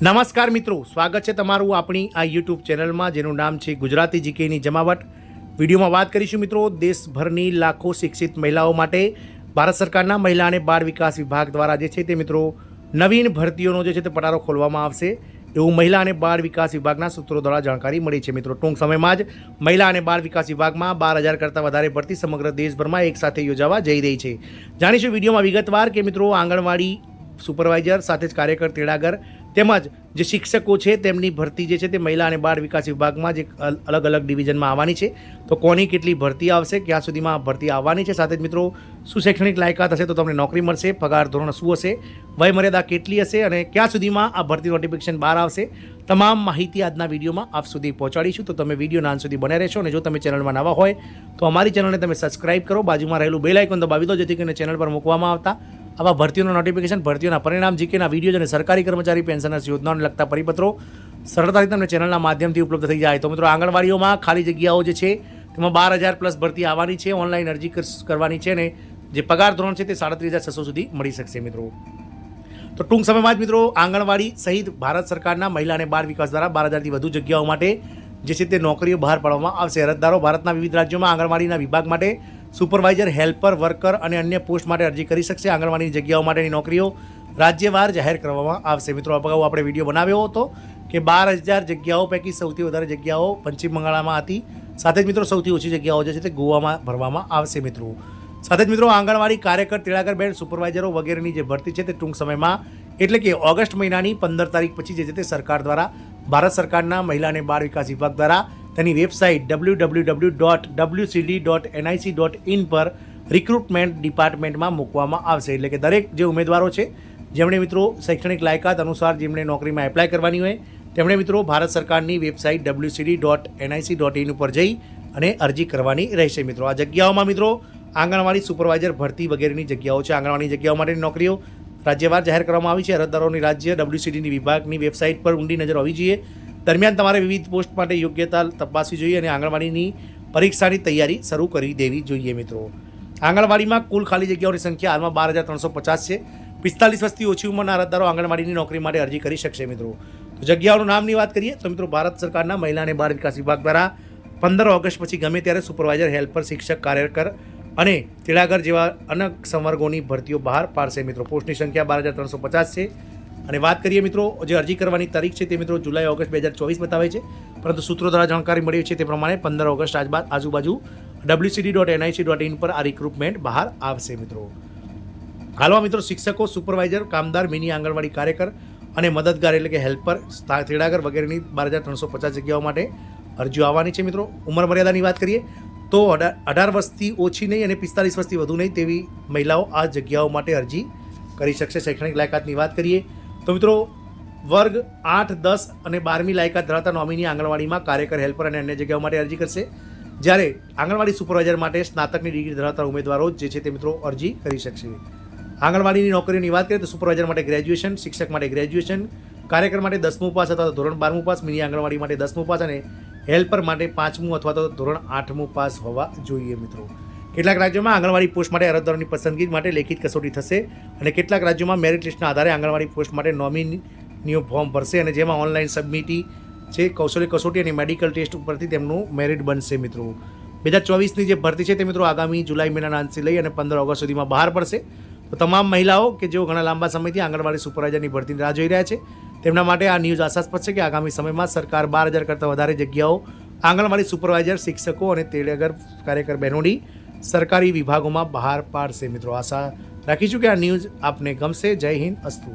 નમસ્કાર મિત્રો, સ્વાગત છે તમારું આપણી આ યુટ્યુબ ચેનલમાં જેનું નામ છે ગુજરાતી જીકેની જમાવટ. વિડીયોમાં વાત કરીશું મિત્રો દેશભરની લાખો શિક્ષિત મહિલાઓ માટે ભારત સરકારના મહિલા અને બાળ વિકાસ વિભાગ દ્વારા જે છે તે મિત્રો નવીન ભરતીઓનો જે છે તે પટારો ખોલવામાં આવશે એવું મહિલા અને બાળ વિકાસ વિભાગના સૂત્રો દ્વારા જાણકારી મળી છે. મિત્રો ટૂંક સમયમાં જ મહિલા અને બાળ વિકાસ વિભાગમાં 12,000 કરતાં વધારે ભરતી સમગ્ર દેશભરમાં એકસાથે યોજાવા જઈ રહી છે. જાણીશું વિડીયોમાં વિગતવાર કે મિત્રો આંગણવાડી સુપરવાઇઝર સાથે જ કાર્યકર તેડાગર તેમજ જે શિક્ષકો છે તેમની ભરતી જે છે તે મહિલા અને બાળ વિકાસ વિભાગમાં જે અલગ અલગ ડિવિઝનમાં આવવાની છે. તો કોની કેટલી ભરતી આવશે, ક્યાં સુધીમાં ભરતી આવવાની છે, સાથે જ મિત્રો શું શૈક્ષણિક લાયકાત હશે તો તમને નોકરી મળશે, પગાર ધોરણ શું હશે, વય મર્યાદા કેટલી હશે અને ક્યાં સુધીમાં આ ભરતી નોટિફિકેશન બહાર આવશે, તમામ માહિતી આજના વિડીયોમાં આપ સુધી પહોંચાડીશું. તો તમે વિડીયોના અંત સુધી બને રહેશો અને જો તમે ચેનલમાં નવા હોય તો અમારી ચેનલને તમે સબસ્ક્રાઇબ કરો, બાજુમાં રહેલું બેલ આઇકોન દબાવી દો જેથી કરીને ચેનલ પર મૂકવામાં આવતા આવા ભરતીઓના નોટિફિકેશન, ભરતીઓના પરિણામ, જીકેના વિડીયો અને સરકારી કર્મચારી પેન્શનર્સ યોજનાઓને લગતા પરિપત્રો સરળતાથી તમને ચેનલના માધ્યમથી ઉપલબ્ધ થઈ જાય. તો મિત્રો આંગણવાડીઓમાં ખાલી જગ્યાઓ જે છે તેમાં 12,000 પ્લસ ભરતી આવવાની છે. ઓનલાઈન અરજી કરવાની છે અને જે પગાર ધોરણ છે તે 37,600 સુધી મળી શકશે મિત્રો. તો ટૂંક સમયમાં જ મિત્રો આંગણવાડી સહિત ભારત સરકારના મહિલા અને બાળ વિકાસ દ્વારા 12,000થી વધુ જગ્યાઓ માટે જે છે તે નોકરીઓ બહાર પાડવામાં આવશે. અરજદારો ભારતના વિવિધ રાજ્યોમાં આંગણવાડીના વિભાગ માટે સુપરવાઇઝર, હેલ્પર, વર્કર અને અન્ય પોસ્ટ માટે અરજી કરી શકશે. આંગણવાડીની જગ્યાઓ માટેની નોકરીઓ રાજ્યવાર જાહેર કરવામાં આવશે. મિત્રો અગાઉ આપણે વિડીયો બનાવ્યો હતો કે 12,000 જગ્યાઓ પૈકી સૌથી વધારે જગ્યાઓ પશ્ચિમ બંગાળમાં હતી. સાથે જ મિત્રો સૌથી ઓછી જગ્યાઓ જે છે તે ગોવામાં ભરવામાં આવશે મિત્રો. સાથે જ મિત્રો આંગણવાડી કાર્યકર, તેડાગર, બેન, સુપરવાઇઝરો વગેરેની જે ભરતી છે તે ટૂંક સમયમાં એટલે કે ઓગસ્ટ મહિનાની 15 તારીખ પછી જે છે તે સરકાર દ્વારા ભારત સરકારના મહિલા અને બાળ વિકાસ વિભાગ દ્વારા તેની વેબસાઇટ www.wcd.nic.in પર રિક્રુટમેન્ટ ડિપાર્ટમેન્ટમાં મૂકવામાં આવશે. એટલે કે દરેક જે ઉમેદવારો છે જેમણે મિત્રો શૈક્ષણિક લાયકાત અનુસાર જેમણે નોકરીમાં એપ્લાય કરવાની હોય તેમણે મિત્રો ભારત સરકારની વેબસાઇટ wcd.nic.in ઉપર જઈ અને અરજી કરવાની રહેશે. મિત્રો આ જગ્યાઓમાં મિત્રો આંગણવાડી સુપરવાઇઝર ભરતી વગેરેની જગ્યાઓ છે. આંગણવાડી જગ્યાઓ માટેની નોકરીઓ રાજ્યવાર જાહેર કરવામાં આવી છે. અરજદારોની રાજ્ય WCDની વિભાગની વેબસાઇટ પર ઊંડી નજર હોવી જોઈએ. દરમિયાન તમારે વિવિધ પોસ્ટ માટે યોગ્યતા તપાસવી જોઈએ અને આંગણવાડીની પરીક્ષાની તૈયારી શરૂ કરી દેવી જોઈએ. મિત્રો આંગણવાડીમાં કુલ ખાલી જગ્યાઓની સંખ્યા હાલમાં 12,350 છે. 45 વર્ષથી ઓછી ઉંમરના અરજદારો આંગણવાડીની નોકરી માટે અરજી કરી શકશે. મિત્રો તો જગ્યાઓનું નામની વાત કરીએ તો મિત્રો ભારત સરકારના મહિલા અને બાળ વિકાસ વિભાગ દ્વારા 15 ઓગસ્ટ પછી ગમે ત્યારે સુપરવાઇઝર, હેલ્પર, શિક્ષક, કાર્યકર અને તેડાગર જેવા અનેક સંવર્ગોની ભરતીઓ બહાર પાડશે. મિત્રો પોસ્ટની સંખ્યા 12,350 છે. અને વાત કરીએ મિત્રો જે અરજી કરવાની તારીખ છે તે મિત્રો જુલાઈ ઓગસ્ટ 2024 બતાવે છે, પરંતુ સૂત્રો દ્વારા જાણકારી મળી છે તે પ્રમાણે 15 ઓગસ્ટ આજુબાજુ wcd.nic.in પર આ રિક્રુટમેન્ટ બહાર આવશે. મિત્રો હાલમાં મિત્રો શિક્ષકો, સુપરવાઇઝર, કામદાર, મિની આંગણવાડી કાર્યકર અને મદદગાર એટલે કે હેલ્પર, તેડાગર વગેરેની 12,350 જગ્યાઓ માટે અરજીઓ આવવાની છે. મિત્રો ઉંમર મર્યાદાની વાત કરીએ તો 18 વર્ષથી ઓછી નહીં અને 45 વર્ષથી વધુ નહીં તેવી મહિલાઓ આ જગ્યાઓ માટે અરજી કરી શકશે. શૈક્ષણિક લાયકાતની વાત કરીએ તો મિત્રો વર્ગ 8, 10 અને 12મી લાયકાત ધરાવતા નોમિની આંગણવાડીમાં કાર્યકર, હેલ્પર અને અન્ય જગ્યાઓ માટે અરજી કરશે. જ્યારે આંગણવાડી સુપરવાઇઝર માટે સ્નાતકની ડિગ્રી ધરાવતા ઉમેદવારો જે છે તે મિત્રો અરજી કરી શકશે. આંગણવાડીની નોકરીઓની વાત કરીએ તો સુપરવાઇઝર માટે ગ્રેજ્યુએશન, શિક્ષક માટે ગ્રેજ્યુએશન, કાર્યકર માટે 10મું પાસ અથવા તો ધોરણ 12મું પાસ, મિની આંગણવાડી માટે 10મું પાસ અને હેલ્પર માટે 5મું અથવા તો ધોરણ 8મું પાસ હોવા જોઈએ. મિત્રો કેટલાક રાજ્યોમાં આંગણવાડી પોસ્ટ માટે અરજદારોની પસંદગી માટે લેખિત કસોટી થશે અને કેટલાક રાજ્યોમાં મેરિટ લિસ્ટના આધારે આંગણવાડી પોસ્ટ માટે નોમિનીઓ ફોર્મ ભરશે અને જેમાં ઓનલાઈન સબમિટી છે, કૌશલ્ય કસોટી અને મેડિકલ ટેસ્ટ ઉપરથી તેમનું મેરિટ બનશે. મિત્રો 2024ની જે ભરતી છે તે મિત્રો આગામી જુલાઈ મહિનાના અંતથી લઈ અને 15 ઓગસ્ટ સુધીમાં બહાર પડશે. તો તમામ મહિલાઓ કે જેઓ ઘણા લાંબા સમયથી આંગણવાડી સુપરવાઇઝરની ભરતીની રાહ જોઈ રહ્યા છે તેમના માટે આ ન્યૂઝ આશાસ્પદ છે કે આગામી સમયમાં સરકાર 12,000 કરતાં વધારે જગ્યાઓ આંગણવાડી સુપરવાઇઝર, શિક્ષકો અને તેડાગર કાર્યકર બહેનોની સરકારી વિભાગોમાં બહાર પાડશે. મિત્રો આશા રાખીશું કે આ ન્યૂઝ આપને ગમશે. જય હિન્દ, અસ્તુ.